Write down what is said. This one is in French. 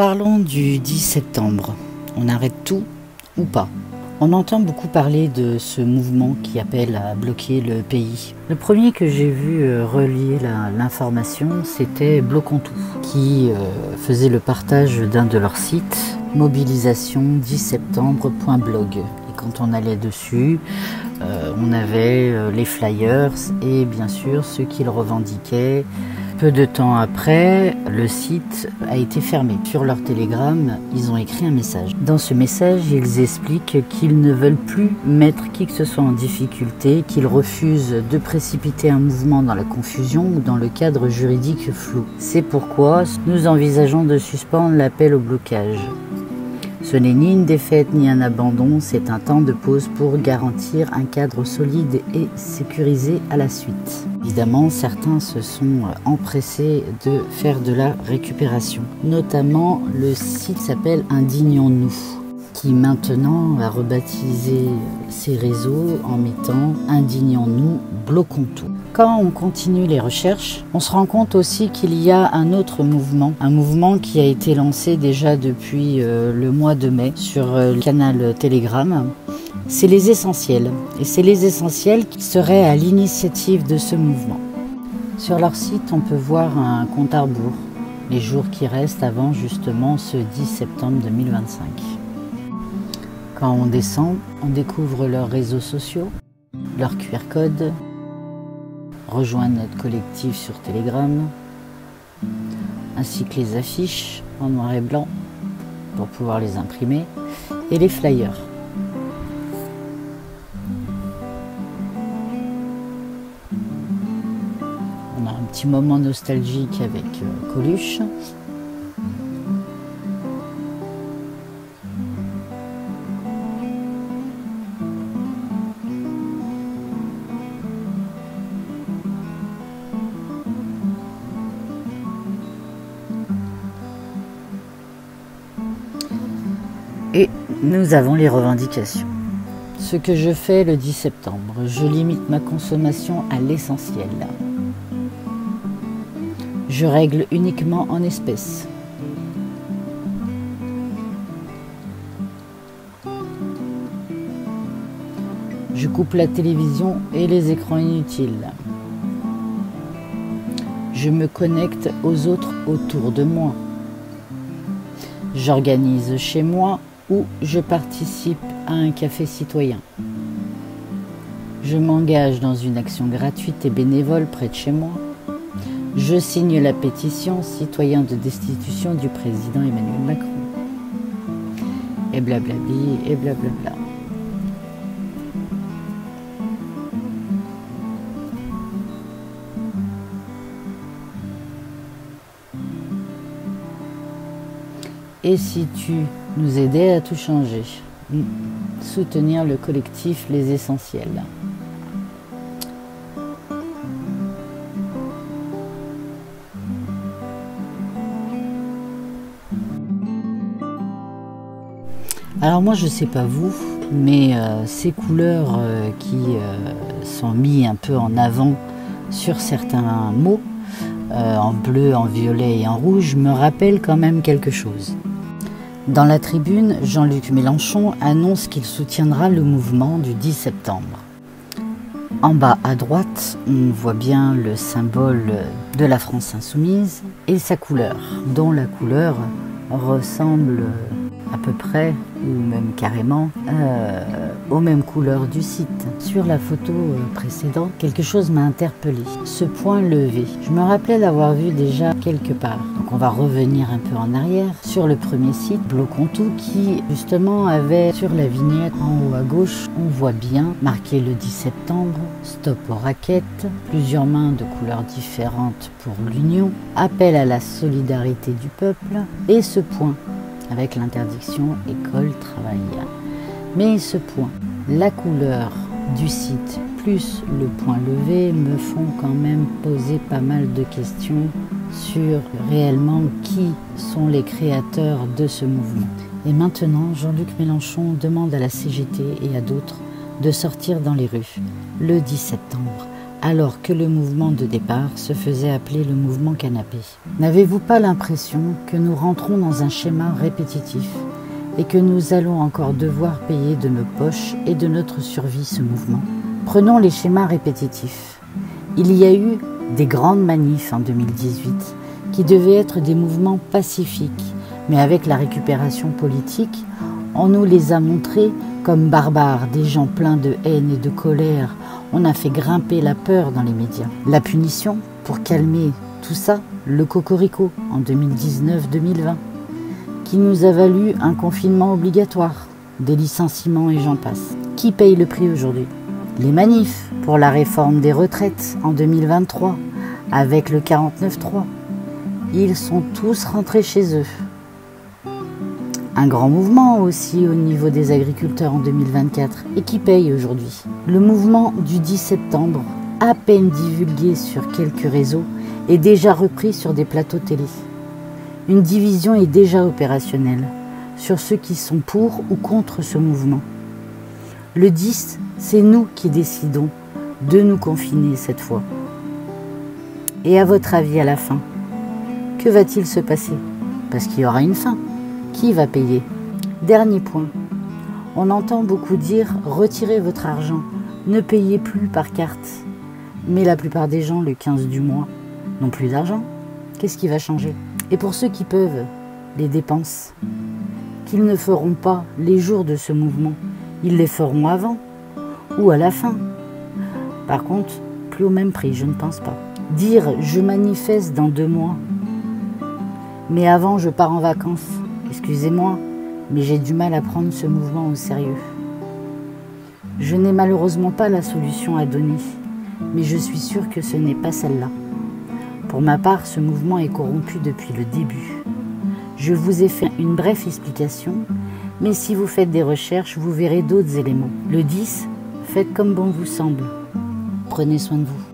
Parlons du 10 septembre. On arrête tout ou pas? On entend beaucoup parler de ce mouvement qui appelle à bloquer le pays. Le premier que j'ai vu relier l'information, c'était Bloquons Tout, qui faisait le partage d'un de leurs sites, mobilisation10septembre.blog. Et quand on allait dessus, on avait les flyers et bien sûr ceux qui le revendiquaient. Peu de temps après, le site a été fermé. Sur leur télégramme, ils ont écrit un message. Dans ce message, ils expliquent qu'ils ne veulent plus mettre qui que ce soit en difficulté, qu'ils refusent de précipiter un mouvement dans la confusion ou dans le cadre juridique flou. C'est pourquoi nous envisageons de suspendre l'appel au blocage. Ce n'est ni une défaite ni un abandon, c'est un temps de pause pour garantir un cadre solide et sécurisé à la suite. Évidemment, certains se sont empressés de faire de la récupération. Notamment, le site s'appelle Indignons-nous, qui maintenant a rebaptisé ses réseaux en mettant Indignons-nous, bloquons tout. Quand on continue les recherches, on se rend compte aussi qu'il y a un autre mouvement, un mouvement qui a été lancé déjà depuis le mois de mai sur le canal Telegram. C'est les essentiels, et c'est les essentiels qui seraient à l'initiative de ce mouvement. Sur leur site, on peut voir un compte à rebours, les jours qui restent avant justement ce 10 septembre 2025. Quand on descend, on découvre leurs réseaux sociaux, leurs QR codes, rejoindre notre collectif sur Telegram, ainsi que les affiches en noir et blanc pour pouvoir les imprimer, et les flyers. On a un petit moment nostalgique avec Coluche. Et nous avons les revendications. Ce que je fais le 10 septembre, je limite ma consommation à l'essentiel. Je règle uniquement en espèces. Je coupe la télévision et les écrans inutiles. Je me connecte aux autres autour de moi. J'organise chez moi ou je participe à un café citoyen. Je m'engage dans une action gratuite et bénévole près de chez moi. Je signe la pétition citoyen de destitution du président Emmanuel Macron. Et blablabli, et blablabla. Et si tu nous aidais à tout changer, soutenir le collectif Les Essentiels. Alors moi je sais pas vous, mais ces couleurs qui sont mises un peu en avant sur certains mots, en bleu, en violet et en rouge, me rappellent quand même quelque chose. Dans la tribune, Jean-Luc Mélenchon annonce qu'il soutiendra le mouvement du 10 septembre. En bas à droite, on voit bien le symbole de la France insoumise et sa couleur, dont la couleur ressemble à peu près, ou même carrément, aux mêmes couleurs du site. Sur la photo précédente, quelque chose m'a interpellée. Ce point levé, je me rappelais l'avoir vu déjà quelque part. Donc on va revenir un peu en arrière. Sur le premier site, Bloquons Tout, qui justement avait sur la vignette en haut à gauche, on voit bien marqué le 10 septembre, stop aux raquettes, plusieurs mains de couleurs différentes pour l'union, appel à la solidarité du peuple, et ce point avec l'interdiction école-travail. Mais ce point, la couleur du site plus le point levé me font quand même poser pas mal de questions sur réellement qui sont les créateurs de ce mouvement. Et maintenant, Jean-Luc Mélenchon demande à la CGT et à d'autres de sortir dans les rues le 10 septembre alors que le mouvement de départ se faisait appeler le mouvement canapé. N'avez-vous pas l'impression que nous rentrons dans un schéma répétitif et que nous allons encore devoir payer de nos poches et de notre survie ce mouvement? Prenons les schémas répétitifs. Il y a eu des grandes manifs en 2018 qui devaient être des mouvements pacifiques, mais avec la récupération politique, on nous les a montrés comme barbares, des gens pleins de haine et de colère. On a fait grimper la peur dans les médias. La punition, pour calmer tout ça, le cocorico en 2019-2020, qui nous a valu un confinement obligatoire, des licenciements et j'en passe. Qui paye le prix aujourd'hui? Les manifs pour la réforme des retraites en 2023, avec le 49.3. Ils sont tous rentrés chez eux. Un grand mouvement aussi au niveau des agriculteurs en 2024 et qui paye aujourd'hui. Le mouvement du 10 septembre, à peine divulgué sur quelques réseaux, est déjà repris sur des plateaux télé. Une division est déjà opérationnelle sur ceux qui sont pour ou contre ce mouvement. Le 10, c'est nous qui décidons de nous confiner cette fois. Et à votre avis, à la fin, que va-t-il se passer? Parce qu'il y aura une fin. Qui va payer? Dernier point. On entend beaucoup dire « retirez votre argent, ne payez plus par carte ». Mais la plupart des gens, le 15 du mois, n'ont plus d'argent. Qu'est-ce qui va changer? Et pour ceux qui peuvent, les dépenses, qu'ils ne feront pas les jours de ce mouvement, ils les feront avant ou à la fin. Par contre, plus au même prix, je ne pense pas. Dire « je manifeste dans 2 mois », mais avant je pars en vacances. Excusez-moi, mais j'ai du mal à prendre ce mouvement au sérieux. Je n'ai malheureusement pas la solution à donner, mais je suis sûre que ce n'est pas celle-là. Pour ma part, ce mouvement est corrompu depuis le début. Je vous ai fait une brève explication, mais si vous faites des recherches, vous verrez d'autres éléments. Le 10, faites comme bon vous semble. Prenez soin de vous.